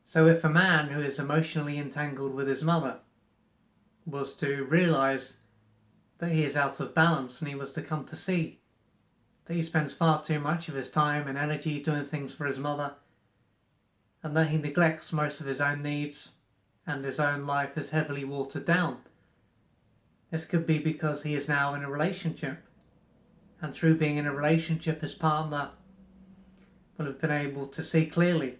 So if a man who is emotionally entangled with his mother was to realise that he is out of balance, and he was to come to see that he spends far too much of his time and energy doing things for his mother, and that he neglects most of his own needs, and his own life is heavily watered down. This could be because he is now in a relationship, and through being in a relationship, his partner will have been able to see clearly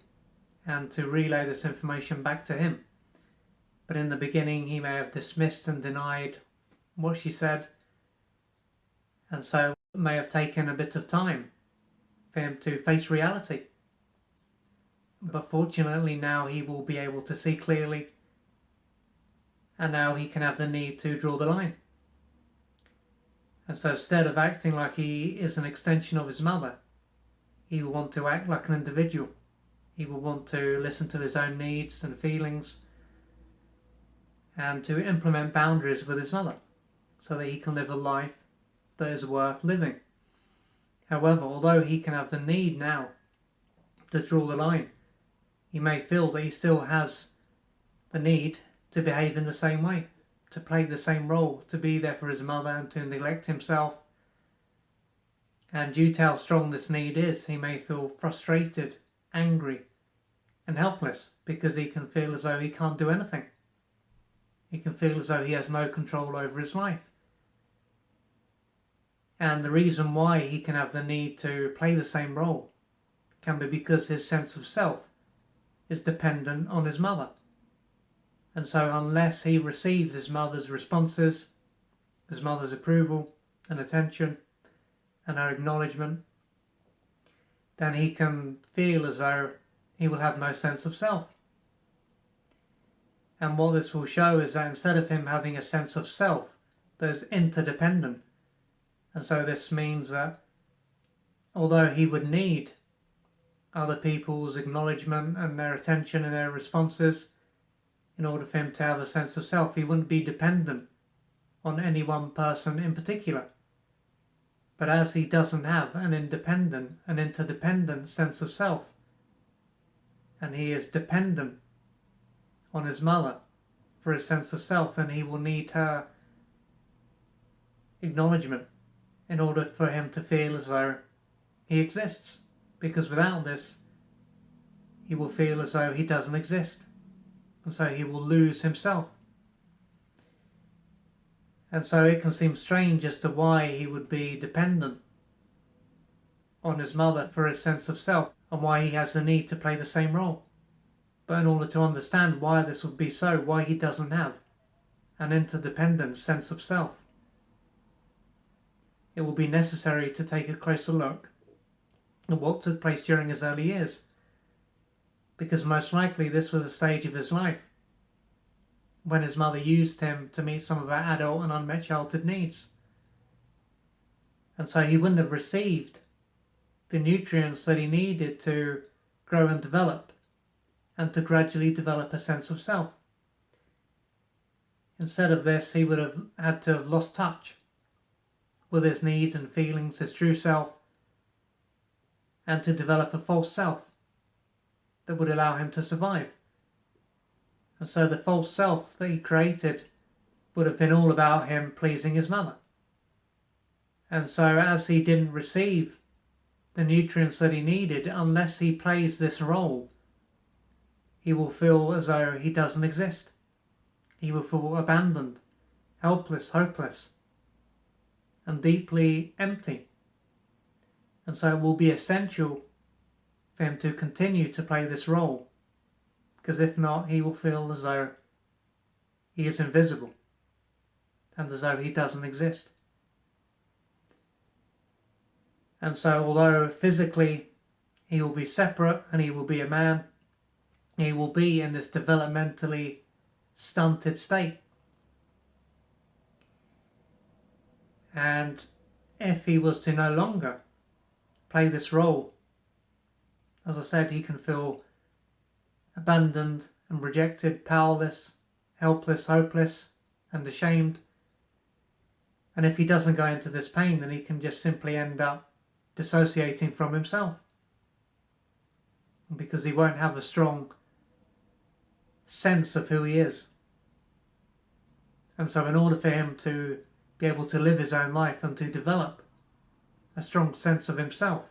and to relay this information back to him. But in the beginning, he may have dismissed and denied what she said, and so it may have taken a bit of time for him to face reality. But fortunately, now he will be able to see clearly, and now he can have the need to draw the line. And so instead of acting like he is an extension of his mother, he will want to act like an individual. He will want to listen to his own needs and feelings, and to implement boundaries with his mother, so that he can live a life that is worth living. However, although he can have the need now to draw the line, he may feel that he still has the need to behave in the same way, to play the same role, to be there for his mother and to neglect himself. And due to how strong this need is, he may feel frustrated, angry, and helpless, because he can feel as though he can't do anything. He can feel as though he has no control over his life. And the reason why he can have the need to play the same role can be because his sense of self is dependent on his mother. And so unless he receives his mother's responses, his mother's approval and attention and her acknowledgement, then he can feel as though he will have no sense of self. And what this will show is that instead of him having a sense of self, there's interdependent. And so this means that although he would need other people's acknowledgement and their attention and their responses in order for him to have a sense of self, he wouldn't be dependent on any one person in particular. But as he doesn't have an interdependent sense of self, and he is dependent on his mother for his sense of self, then he will need her acknowledgement in order for him to feel as though he exists. Because without this, he will feel as though he doesn't exist. And so he will lose himself. And so it can seem strange as to why he would be dependent on his mother for his sense of self, and why he has the need to play the same role. But in order to understand why this would be so, why he doesn't have an interdependent sense of self, it will be necessary to take a closer look at what took place during his early years. Because most likely this was a stage of his life when his mother used him to meet some of her adult and unmet childhood needs. And so he wouldn't have received the nutrients that he needed to grow and develop, and to gradually develop a sense of self. Instead of this, he would have had to have lost touch with his needs and feelings, his true self, and to develop a false self that would allow him to survive. And so the false self that he created would have been all about him pleasing his mother. And so as he didn't receive the nutrients that he needed, unless he plays this role, he will feel as though he doesn't exist. He will feel abandoned, helpless, hopeless, and deeply empty. And so it will be essential for him to continue to play this role, because if not, he will feel as though he is invisible and as though he doesn't exist. And so although physically he will be separate and he will be a man, he will be in this developmentally stunted state. And if he was to no longer play this role, as I said, he can feel abandoned and rejected, powerless, helpless, hopeless, and ashamed. And if he doesn't go into this pain, then he can just simply end up dissociating from himself, because he won't have a strong sense of who he is. And so in order for him to be able to live his own life and to develop a strong sense of himself,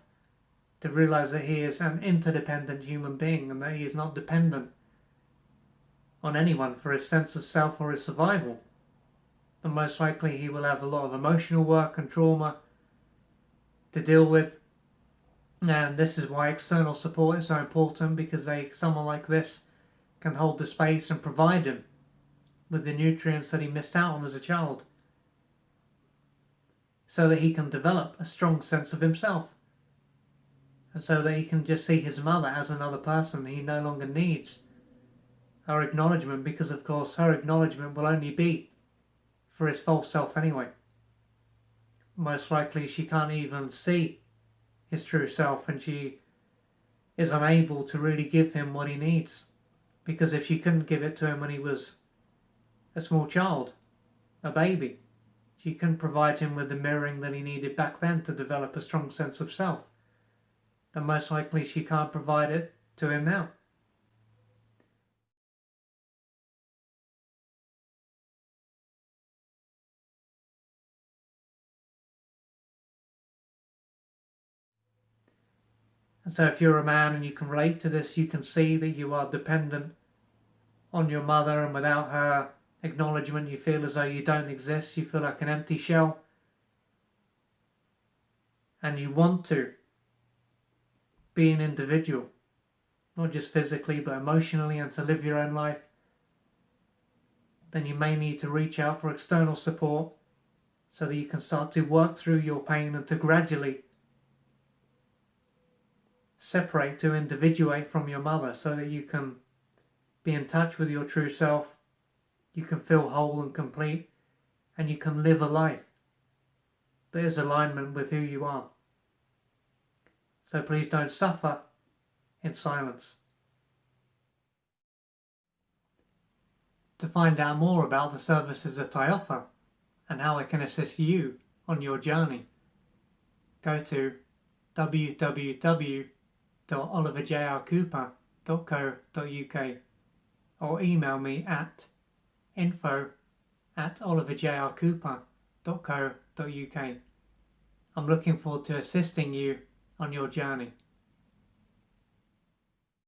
to realize that he is an interdependent human being and that he is not dependent on anyone for his sense of self or his survival, then most likely he will have a lot of emotional work and trauma to deal with. And this is why external support is so important, because someone like this can hold the space and provide him with the nutrients that he missed out on as a child, so that he can develop a strong sense of himself, and so that he can just see his mother as another person. He no longer needs her acknowledgement, because of course her acknowledgement will only be for his false self anyway. Most likely she can't even see his true self, and she is unable to really give him what he needs, because if she couldn't give it to him when he was a small child, a baby, she couldn't provide him with the mirroring that he needed back then to develop a strong sense of self, then most likely she can't provide it to him now. And so if you're a man and you can relate to this, you can see that you are dependent on your mother, and without her acknowledgement you feel as though you don't exist, you feel like an empty shell, and you want to be an individual, not just physically but emotionally, and to live your own life, then you may need to reach out for external support so that you can start to work through your pain and to gradually separate, to individuate from your mother, so that you can be in touch with your true self, you can feel whole and complete, and you can live a life that is alignment with who you are. So please don't suffer in silence. To find out more about the services that I offer and how I can assist you on your journey, go to www.oliverjrcooper.co.uk or email me at info@oliverjrcooper.co.uk. I'm looking forward to assisting you on your journey.